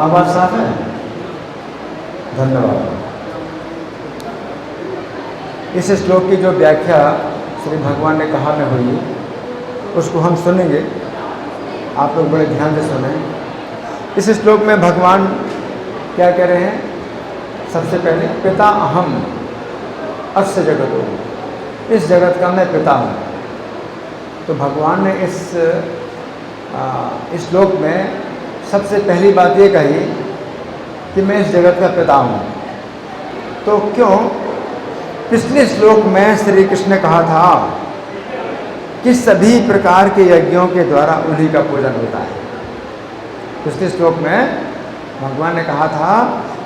आवाज साफ है? धन्यवाद। इस श्लोक की जो व्याख्या श्री भगवान ने कहा में हुई उसको हम सुनेंगे, आप लोग बड़े ध्यान से सुने। इस श्लोक में भगवान क्या कह रहे हैं? सबसे पहले पिता अहम अस्य जगतो, इस जगत का मैं पिता हूँ। तो भगवान ने इस श्लोक में सबसे पहली बात ये कही कि मैं इस जगत का पिता हूँ। तो क्यों? पिछले श्लोक में श्री कृष्ण ने कहा था कि सभी प्रकार के यज्ञों के द्वारा उन्हीं का पूजन होता है। पिछले श्लोक में भगवान ने कहा था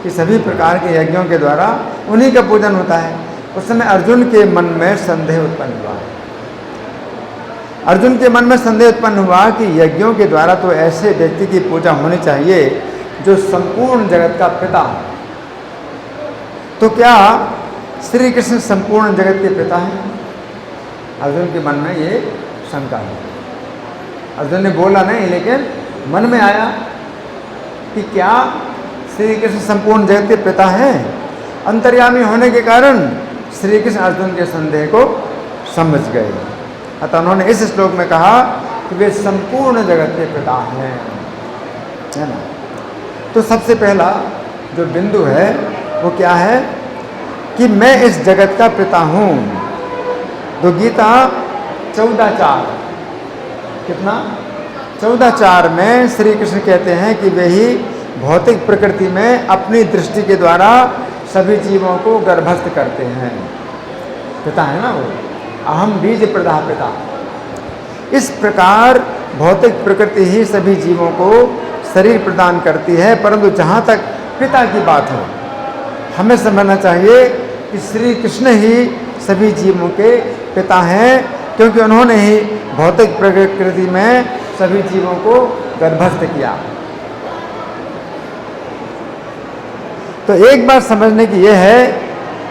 कि सभी प्रकार के यज्ञों के द्वारा उन्हीं का पूजन होता है। उस समय अर्जुन के मन में संदेह उत्पन्न हुआ। अर्जुन के मन में संदेह उत्पन्न हुआ कि यज्ञों के द्वारा तो ऐसे व्यक्ति की पूजा होनी चाहिए जो संपूर्ण जगत का पिता हो। तो क्या श्री कृष्ण संपूर्ण जगत के पिता हैं? अर्जुन के मन में ये शंका है। अर्जुन ने बोला नहीं, लेकिन मन में आया कि क्या श्री कृष्ण संपूर्ण जगत के पिता हैं? अंतर्यामी होने के कारण श्री कृष्ण अर्जुन के संदेह को समझ गए। अतः उन्होंने इस श्लोक में कहा कि वे संपूर्ण जगत के पिता हैं, है ना। तो सबसे पहला जो बिंदु है वो क्या है कि मैं इस जगत का पिता हूँ। तो गीता 14:4, कितना? 14:4 में श्री कृष्ण कहते हैं कि वे ही भौतिक प्रकृति में अपनी दृष्टि के द्वारा सभी जीवों को गर्भस्थ करते हैं। पिता है ना वो, अहम बीज प्रदा पिता। इस प्रकार भौतिक प्रकृति ही सभी जीवों को शरीर प्रदान करती है, परंतु जहाँ तक पिता की बात हो, हमें समझना चाहिए कि श्री कृष्ण ही सभी जीवों के पिता हैं, क्योंकि उन्होंने ही भौतिक प्रकृति में सभी जीवों को गर्भस्थ किया। तो एक बात समझने की यह है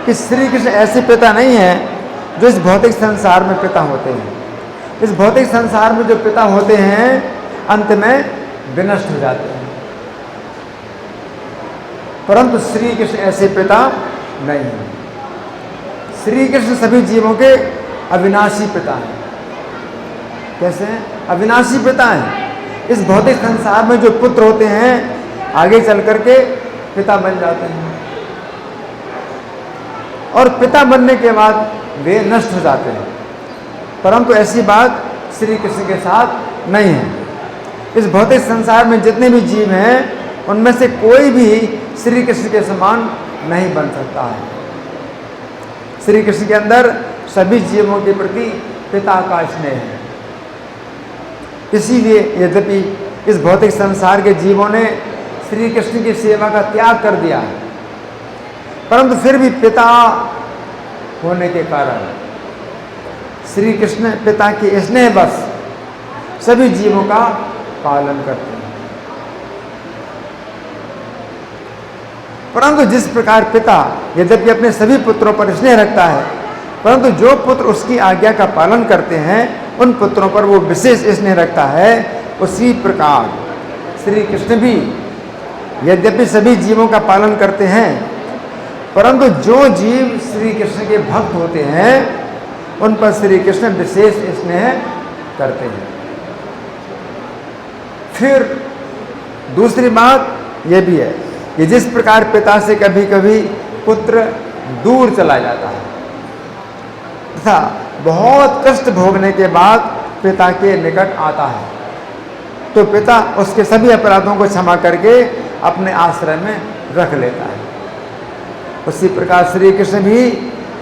कि श्री कृष्ण ऐसे पिता नहीं हैं जो इस भौतिक संसार में पिता होते हैं। इस भौतिक संसार में जो पिता होते हैं अंत में विनष्ट हो जाते हैं, परंतु श्री कृष्ण ऐसे पिता नहीं हैं। श्री कृष्ण सभी जीवों के अविनाशी पिता हैं। कैसे हैं? अविनाशी पिता हैं। इस भौतिक संसार में जो पुत्र होते हैं आगे चल करके पिता बन जाते हैं, और पिता बनने के बाद वे नष्ट हो जाते हैं, परंतु ऐसी बात श्री कृष्ण के साथ नहीं है। इस भौतिक संसार में जितने भी जीव हैं उनमें से कोई भी श्री कृष्ण के समान नहीं बन सकता है। श्री कृष्ण के अंदर सभी जीवों के प्रति पिता का स्नेह है। इसीलिए यद्यपि इस भौतिक संसार के जीवों ने श्री कृष्ण की सेवा का त्याग कर दिया है, परंतु फिर भी पिता होने के कारण श्री कृष्ण पिता के स्नेहवश सभी जीवों का पालन करते हैं। परंतु जिस प्रकार पिता यद्यपि अपने सभी पुत्रों पर स्नेह रखता है, परंतु जो पुत्र उसकी आज्ञा का पालन करते हैं उन पुत्रों पर वो विशेष स्नेह रखता है, उसी प्रकार श्री कृष्ण भी यद्यपि सभी जीवों का पालन करते हैं, परंतु जो जीव श्री कृष्ण के भक्त होते हैं उन पर श्री कृष्ण विशेष स्नेह करते हैं। फिर दूसरी बात यह भी है कि जिस प्रकार पिता से कभी कभी पुत्र दूर चला जाता है तथा बहुत कष्ट भोगने के बाद पिता के निकट आता है, तो पिता उसके सभी अपराधों को क्षमा करके अपने आश्रय में रख लेता है। उसी प्रकार श्री कृष्ण भी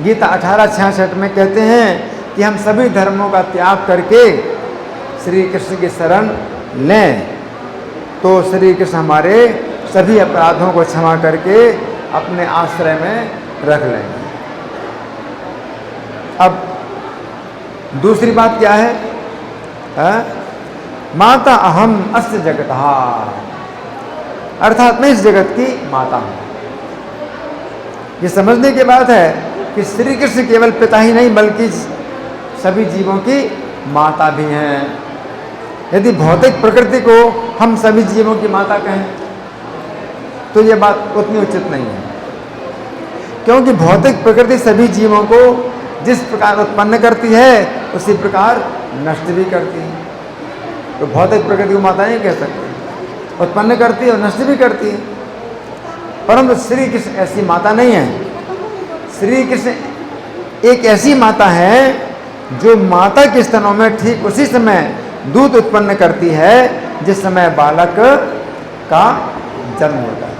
गीता 18:66 में कहते हैं कि हम सभी धर्मों का त्याग करके श्री कृष्ण की शरण लें, तो श्री कृष्ण हमारे सभी अपराधों को क्षमा करके अपने आश्रय में रख लेंगे। अब दूसरी बात क्या है? माता अहम अस्य जगतः, अर्थात मैं इस जगत की माता हूँ। ये समझने की बात है कि श्री कृष्ण केवल पिता ही नहीं बल्कि सभी जीवों की माता भी हैं। यदि भौतिक प्रकृति को हम सभी जीवों की माता कहें तो ये बात उतनी उचित नहीं है, क्योंकि भौतिक प्रकृति सभी जीवों को जिस प्रकार उत्पन्न करती है उसी प्रकार नष्ट भी करती है। तो भौतिक प्रकृति को माता नहीं कह सकते, उत्पन्न करती है और नष्ट भी करती है। परंतु श्री कृष्ण ऐसी माता नहीं है। श्री कृष्ण एक ऐसी माता है जो माता के स्तनों में ठीक उसी समय दूध उत्पन्न करती है जिस समय बालक का जन्म होता है।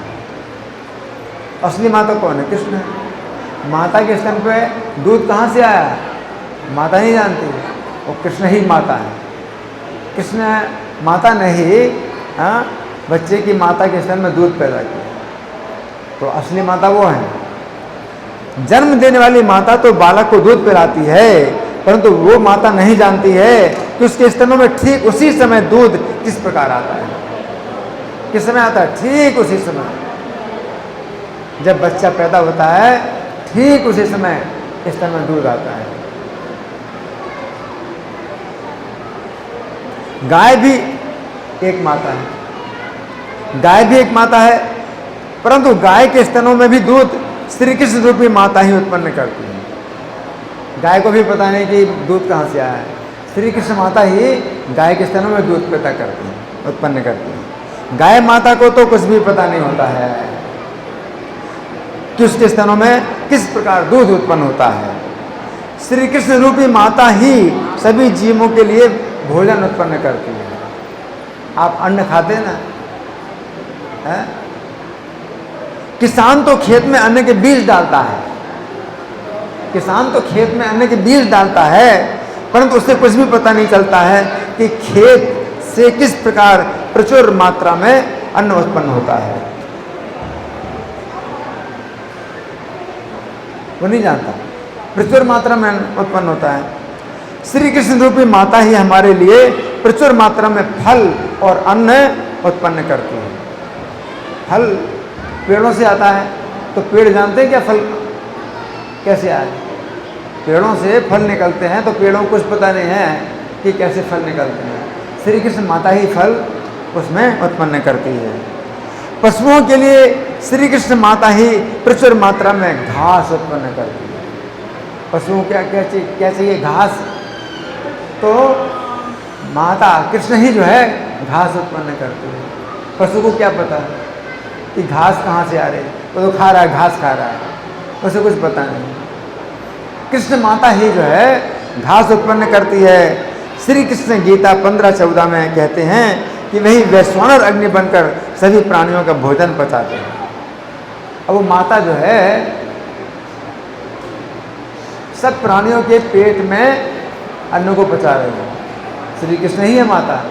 असली माता कौन है? कृष्ण है। माता के स्तन पे दूध कहाँ से आया? माता नहीं जानती, वो कृष्ण ही माता है। कृष्ण माता ने ही बच्चे की माता के स्तन में दूध पैदा किया, तो असली माता वो है। जन्म देने वाली माता तो बालक को दूध पिलाती है, परंतु वो माता नहीं जानती है कि उसके स्तनों में ठीक उसी समय दूध किस प्रकार आता है। किस समय आता है? ठीक उसी समय, जब बच्चा पैदा होता है ठीक उसी समय स्तन में दूध आता है। गाय भी एक माता है, गाय भी एक माता है, परंतु गाय के स्तनों में भी दूध श्री कृष्ण रूपी माता ही उत्पन्न करती है। गाय को भी पता नहीं कि दूध कहाँ से आया है, श्री कृष्ण माता ही गाय के स्तनों में दूध पैदा करती है, उत्पन्न करती है। गाय माता को तो कुछ भी पता नहीं होता है कि उसके स्तनों में किस प्रकार दूध उत्पन्न होता है। श्री कृष्ण रूपी माता ही सभी जीवों के लिए भोजन उत्पन्न करती है। आप अन्न खाते हैं ना, है? किसान तो खेत में अन्न के बीज डालता है, किसान तो खेत में अन्न के बीज डालता है, परंतु उससे कुछ भी पता नहीं चलता है कि खेत से किस प्रकार प्रचुर मात्रा में अन्न उत्पन्न होता है। वो नहीं जानता प्रचुर मात्रा में उत्पन्न होता है। श्री कृष्ण रूपी माता ही हमारे लिए प्रचुर मात्रा में फल और अन्न उत्पन्न करती है। फल पेड़ों से आता है, तो पेड़ जानते हैं क्या फल कैसे आए? पेड़ों से फल निकलते हैं, तो पेड़ों को कुछ पता नहीं है कि कैसे फल निकलते हैं। श्री कृष्ण माता ही फल उसमें उत्पन्न करती है। पशुओं के लिए श्री कृष्ण माता ही प्रचुर मात्रा में घास उत्पन्न करती है। पशुओं क्या क्या चाहिए? घास। तो माता कृष्ण ही जो है घास उत्पन्न करती है। पशु को क्या पता कि घास कहाँ से आ रही है? वो तो खा रहा है, घास खा रहा है, उसे कुछ पता नहीं। कृष्ण माता ही जो है घास उत्पन्न करती है। श्री कृष्ण गीता 15:14 में कहते हैं कि वही वैश्वानर अग्नि बनकर सभी प्राणियों का भोजन पचाते हैं। अब वो माता जो है सब प्राणियों के पेट में अन्न को पचा रही है। श्री कृष्ण ही है माता।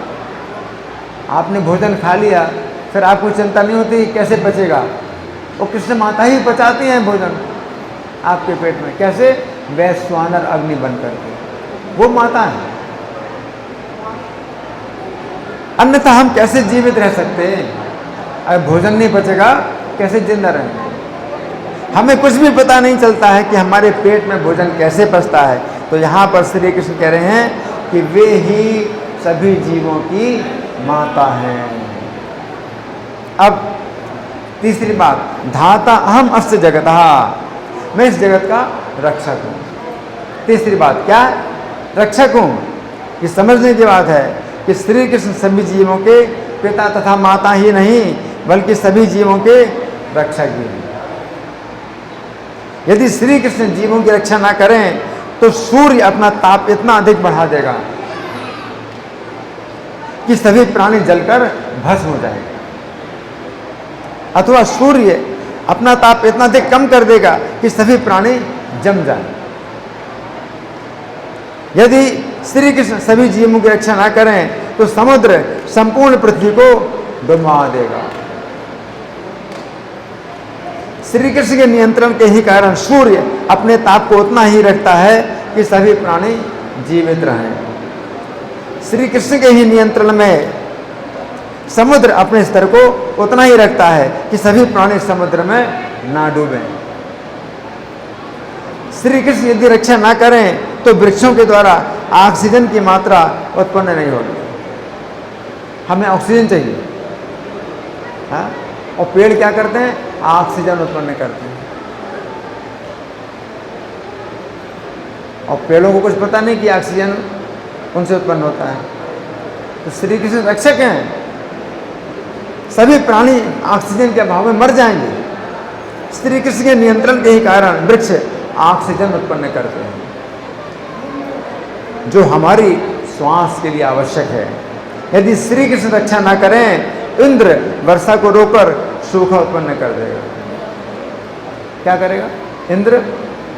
आपने भोजन खा लिया, फिर आपको चिंता नहीं होती कैसे पचेगा, वो कृष्ण माता ही पचाती हैं भोजन आपके पेट में। कैसे? वैश्वानर अग्नि बन करके, वो माता है। अन्यथा हम कैसे जीवित रह सकते हैं? अगर भोजन नहीं पचेगा कैसे जिंदा रहेंगे? हमें कुछ भी पता नहीं चलता है कि हमारे पेट में भोजन कैसे पचता है। तो यहाँ पर श्री कृष्ण कह रहे हैं कि वे ही सभी जीवों की माता हैं। अब तीसरी बात, धाता अहम अस्य जगतः, मैं इस जगत का रक्षक हूँ। तीसरी बात क्या? रक्षक हूँ। ये समझने की बात है कि श्री कृष्ण सभी जीवों के पिता तथा माता ही नहीं बल्कि सभी जीवों के रक्षक भी हैं। यदि श्री कृष्ण जीवों की रक्षा ना करें तो सूर्य अपना ताप इतना अधिक बढ़ा देगा कि सभी प्राणी जलकर भस्म हो जाएंगे, अथवा सूर्य अपना ताप इतना अधिक कम कर देगा कि सभी प्राणी जम जाए। यदि श्री कृष्ण सभी जीवों की रक्षा ना करें तो समुद्र संपूर्ण पृथ्वी को डुबा देगा। श्री कृष्ण के नियंत्रण के ही कारण सूर्य अपने ताप को उतना ही रखता है कि सभी प्राणी जीवित रहें। श्री कृष्ण के ही नियंत्रण में समुद्र अपने स्तर को उतना ही रखता है कि सभी प्राणी समुद्र में ना डूबें। श्री कृष्ण यदि रक्षा ना करें तो वृक्षों के द्वारा ऑक्सीजन की मात्रा उत्पन्न नहीं होगी। हमें ऑक्सीजन चाहिए, हाँ? और पेड़ क्या करते हैं? ऑक्सीजन उत्पन्न करते हैं। और पेड़ों को कुछ पता नहीं कि ऑक्सीजन उनसे उत्पन्न होता है। तो श्री कृष्ण रक्षक हैं। सभी प्राणी ऑक्सीजन के अभाव में मर जाएंगे। श्री कृष्ण के नियंत्रण के ही कारण वृक्ष ऑक्सीजन उत्पन्न करते हैं, जो हमारी श्वास के लिए आवश्यक है। यदि श्री कृष्ण रक्षा ना करें, इंद्र वर्षा को रोककर सूखा उत्पन्न कर देगा। क्या करेगा? इंद्र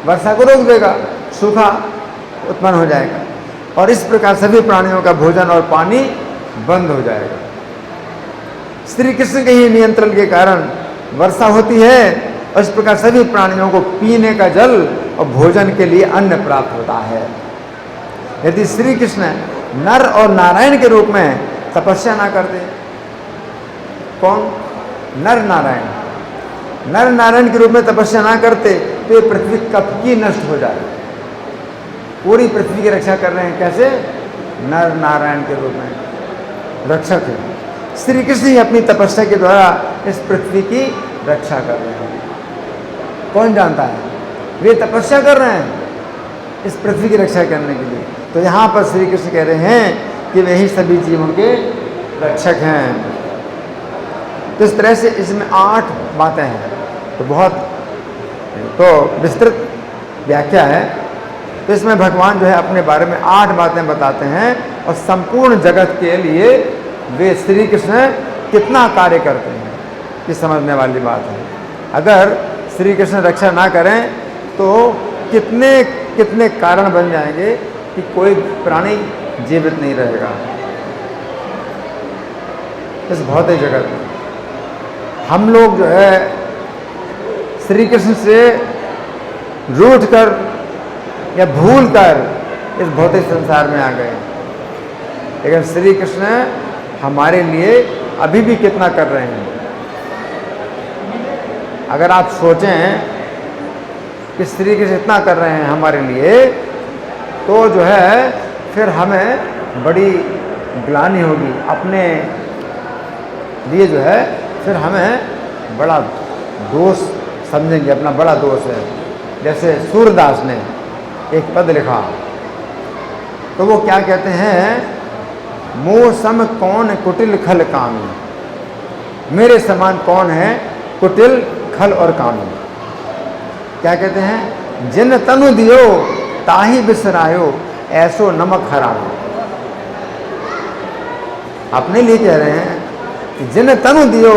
वर्षा को रोक देगा, सूखा उत्पन्न हो जाएगा, और इस प्रकार सभी प्राणियों का भोजन और पानी बंद हो जाएगा। श्री कृष्ण के ही नियंत्रण के कारण वर्षा होती है, और इस प्रकार सभी प्राणियों को पीने का जल और भोजन के लिए अन्न प्राप्त होता है। यदि श्री कृष्ण नर और नारायण के रूप में तपस्या ना करते, कौन? नर नारायण। नर नारायण के रूप में तपस्या ना करते तो ये पृथ्वी कब की नष्ट हो जाए। पूरी पृथ्वी की रक्षा कर रहे हैं, कैसे? नर नारायण के रूप में रक्षक है। श्री कृष्ण ही अपनी तपस्या के द्वारा इस पृथ्वी की रक्षा कर रहे हैं। कौन जानता है? वे तपस्या कर रहे हैं इस पृथ्वी की रक्षा करने के लिए। तो यहाँ पर श्री कृष्ण कह रहे हैं कि वे ही सभी जीवों के रक्षक हैं। तो इस तरह से इसमें 8 बातें हैं, तो बहुत विस्तृत व्याख्या है। तो इसमें भगवान जो है अपने बारे में 8 बातें बताते हैं, और संपूर्ण जगत के लिए वे श्री कृष्ण कितना कार्य करते हैं, ये समझने वाली बात है। अगर श्री कृष्ण रक्षा ना करें तो कितने कितने कारण बन जाएंगे कि कोई प्राणी जीवित नहीं रहेगा इस भौतिक जगत में। हम लोग जो है श्री कृष्ण से रूठ कर या भूल कर इस भौतिक संसार में आ गए, लेकिन श्री कृष्ण हमारे लिए अभी भी कितना कर रहे हैं। अगर आप सोचें कि श्री कृष्ण इतना कर रहे हैं हमारे लिए, तो जो है फिर हमें बड़ी ग्लानि होगी अपने लिए, जो है फिर हमें बड़ा दोष समझेंगे, अपना बड़ा दोष है। जैसे सूरदास ने एक पद लिखा, तो वो क्या कहते हैं? मोह सम कौन कुटिल खल कामी, मेरे समान कौन है कुटिल खल और कामी। क्या कहते हैं? जिन तनु दियो ताही बिसरायो, ऐसो नमक हरायो। अपने लिए कह रहे हैं कि जिन तनु दियो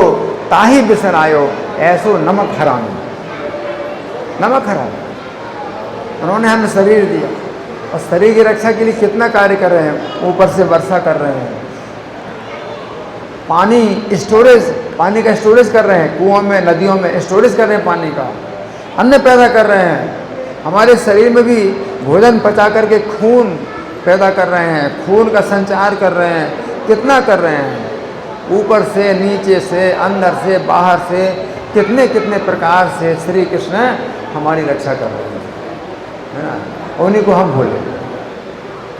ताही बिसरायो, ऐसो नमक हरायो। नमक हरायो, उन्होंने हमें शरीर दिया, और शरीर की रक्षा के लिए कितना कार्य कर रहे हैं। ऊपर से वर्षा कर रहे हैं, पानी स्टोरेज, पानी का स्टोरेज कर रहे हैं, कुओं में नदियों में स्टोरेज कर रहे हैं पानी का, अन्न पैदा कर रहे हैं। हमारे शरीर में भी भोजन पचा करके खून पैदा कर रहे हैं, खून का संचार कर रहे हैं। कितना कर रहे हैं? ऊपर से, नीचे से, अंदर से, बाहर से, कितने कितने प्रकार से श्री कृष्ण हमारी रक्षा कर रहे हैं, है ना। उन्हीं को हम भूल रहे हैं,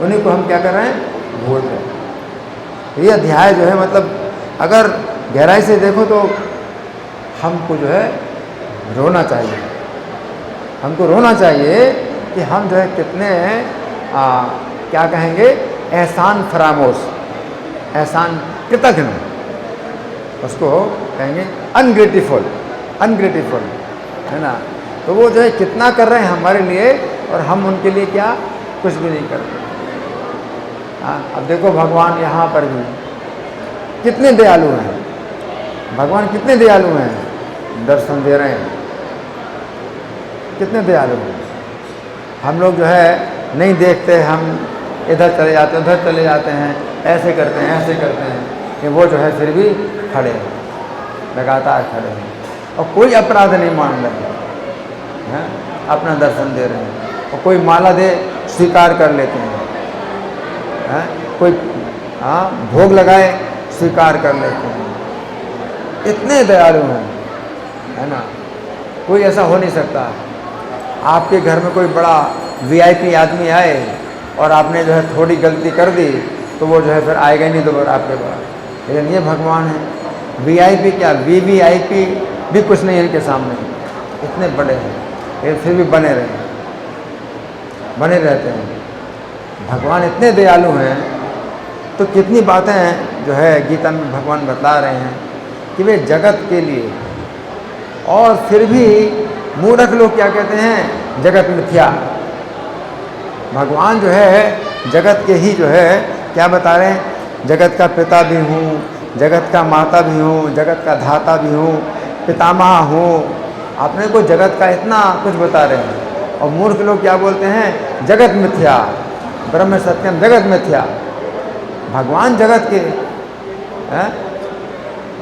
उन्हीं को हम क्या कर रहे हैं? भूल रहे हैं। ये अध्याय जो है, मतलब अगर गहराई से देखो तो हमको जो है रोना चाहिए। हमको रोना चाहिए कि हम जो है कितने क्या कहेंगे, एहसान फरामोश, एहसान कृतज्ञ, उसको कहेंगे अनग्रेटिफुल, अनग्रेटिफुल, है ना। तो वो जो है कितना कर रहे हैं हमारे लिए, और हम उनके लिए क्या? कुछ भी नहीं करते। हाँ, अब देखो भगवान यहाँ पर भी कितने दयालु हैं। भगवान कितने दयालु हैं, दर्शन दे रहे हैं, कितने दयालु हैं। हम लोग जो है नहीं देखते, हम इधर चले जाते हैं, उधर चले जाते हैं, ऐसे करते हैं, ऐसे करते हैं, कि वो जो है फिर भी खड़े हैं, लगातार खड़े हैं, और कोई अपराध नहीं मान रहे हैं, अपना दर्शन दे रहे हैं। और कोई माला दे स्वीकार कर लेते हैं, कोई भोग लगाए स्वीकार कर लेते हैं। इतने दयालु हैं, है ना। कोई ऐसा हो नहीं सकता। आपके घर में कोई बड़ा वीआईपी आदमी आए और आपने जो है थोड़ी गलती कर दी, तो वो जो है फिर आएगा ही नहीं दोबारा आपके पास। लेकिन ये भगवान है, वीआईपी क्या, वीवीआईपी भी कुछ नहीं है इनके सामने, इतने बड़े हैं, ये फिर भी बने रहते हैं। भगवान इतने दयालु हैं, तो कितनी बातें जो है गीता में भगवान बता रहे हैं कि वे जगत के लिए, और फिर भी मूर्ख लोग क्या कहते हैं, जगत मिथ्या। भगवान जो है जगत के ही जो है क्या बता रहे हैं, जगत का पिता भी हूँ, जगत का माता भी हूँ, जगत का धाता भी हूँ, पितामह हूँ। अपने को जगत का इतना कुछ बता रहे हैं, और मूर्ख लोग क्या बोलते हैं, जगत मिथ्या, ब्रह्म सत्यम जगत मिथ्या। भगवान जगत के हैं,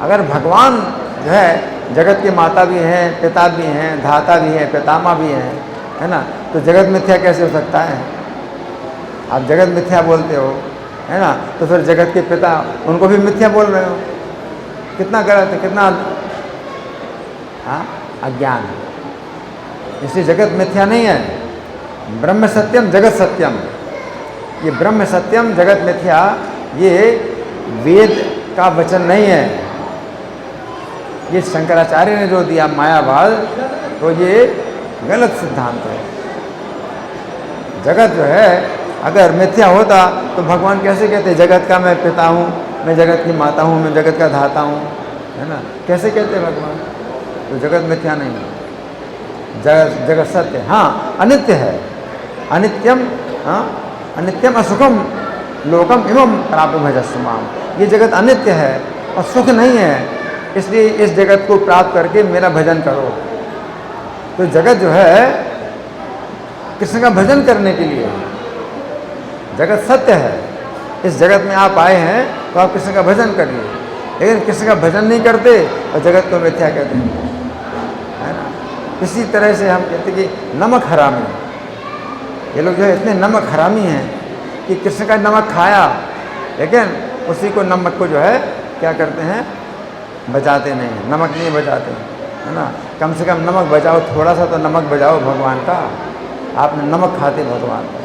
अगर भगवान जो है जगत के माता भी हैं, पिता भी हैं, धाता भी हैं, पितामह भी हैं, है ना, तो जगत मिथ्या कैसे हो सकता है? आप जगत मिथ्या बोलते हो, है ना, तो फिर जगत के पिता उनको भी मिथ्या बोल रहे हो। कितना गलत है, कितना अज्ञान है। इसलिए जगत मिथ्या नहीं है, ब्रह्म सत्यम जगत सत्यम। ये ब्रह्म सत्यम जगत मिथ्या, ये वेद का वचन नहीं है, ये शंकराचार्य ने जो दिया मायावाद, तो ये गलत सिद्धांत है। जगत जो है अगर मिथ्या होता तो भगवान कैसे कहते, जगत का मैं पिता हूँ, मैं जगत की माता हूँ, मैं जगत का धाता हूँ, है ना, कैसे कहते भगवान? तो जगत मिथ्या नहीं है, जगत सत्य, हाँ अनित्य है, अनित्यम, हाँ अनित्यम असुखम लोकम इमम प्राप्त भजस्माम। ये जगत अनित्य है और सुख नहीं है, इसलिए इस जगत को प्राप्त करके मेरा भजन करो। तो जगत जो है कृष्ण का भजन करने के लिए, जगत सत्य है, इस जगत में आप आए हैं तो आप कृष्ण का भजन करिए। लेकिन कृष्ण का भजन नहीं करते और जगत को मिथ्या कहते हैं, है ना। इसी तरह से हम कहते हैं कि नमक हरामी, ये लोग जो है इतने नमक हरामी हैं कि कृष्ण का नमक खाया, लेकिन उसी को नमक को जो है क्या करते हैं, बचाते नहीं हैं, नमक नहीं बचाते, है ना। कम से कम नमक बचाओ, थोड़ा सा तो नमक बचाओ भगवान का। आपने नमक खाते भगवान का,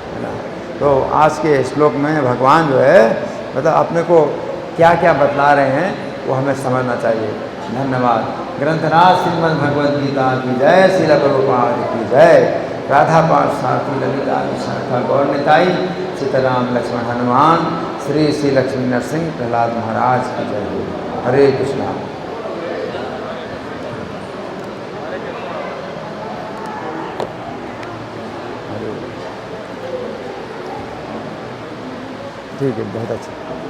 है ना। तो आज के श्लोक में भगवान जो है मतलब अपने को क्या क्या बतला रहे हैं वो हमें समझना चाहिए। धन्यवाद। ग्रंथराज श्रीमद् भगवद गीता की जय, श्रील प्रभुपाद की जय, राधा पार्थ ललिता विशाखा गौर निताई, सीताराम लक्ष्मण हनुमान, श्री श्री लक्ष्मी नरसिंह प्रहलाद महाराज की जय हो। हरे कृष्णा। ठीक है, बहुत अच्छा।